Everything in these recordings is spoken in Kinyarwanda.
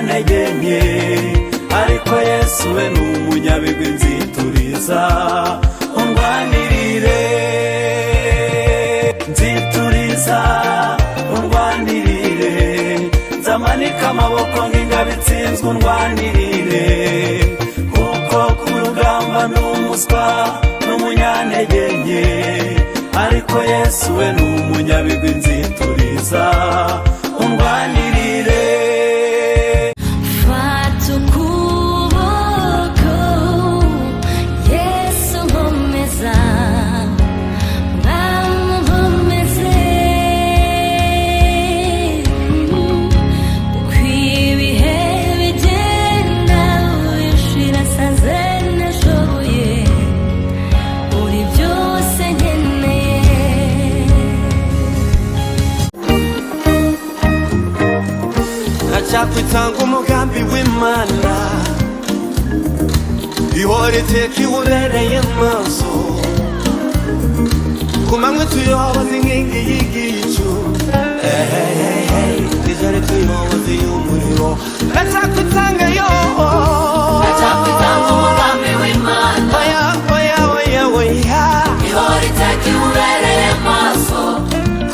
Nagenye ariko Yesu we n'umunyabigwi nzituriza undwanirire nzituriza undwanirire nzamanika amaboko nk'ingabo itsinzwe undwanirire kuko ku rugamba n'umuswa n'umunyantegenye ariko Yesu we n'umunyabigwi nzituriza undwanirire Chakwitanga umugambi w'Imana ihora iteka iwubereye maso kumanywe tuyoboza inkingi y'igicu ijoro tuyoboza y'umuriro Chakwitanga yo Chakwitanga umugambi w'Imana ihora iteka iwubereye maso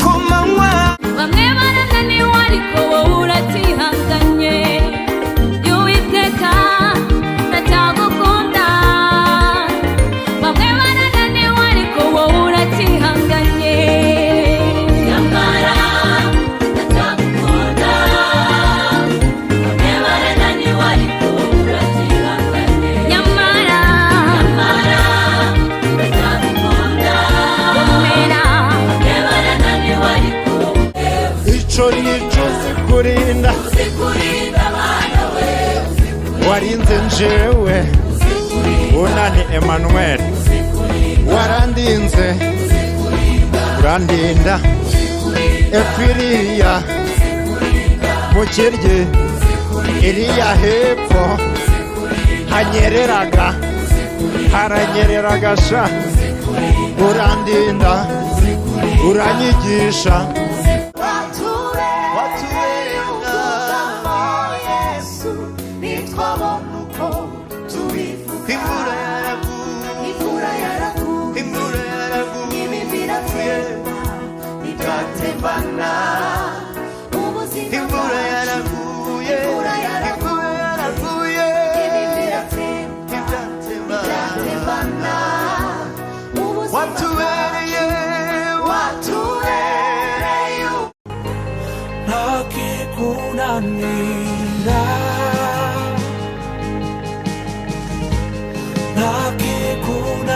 kumanywe bamwe barananiwe ariko wowe uratihanganye y'Uwiteka ndacyagukunda bamwe barananiwe ariko wowe uratihanganye nyamara ndacyagukunda bamwe barananiwe ariko wowe uratihanganye nyamara ndacyagukunda bamwe barananiwe ariko ico nico zikurinda abana we warinze njewe unani Emmanuel warandinze urandinda Epiriya mukirye iriya hepfo hanyereraga haranyereraga sha urandinda uranyigisha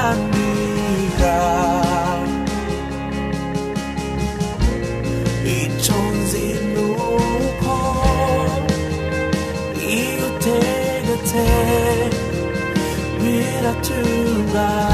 nakikunanira iconzi nuko iyo utegetse biratungana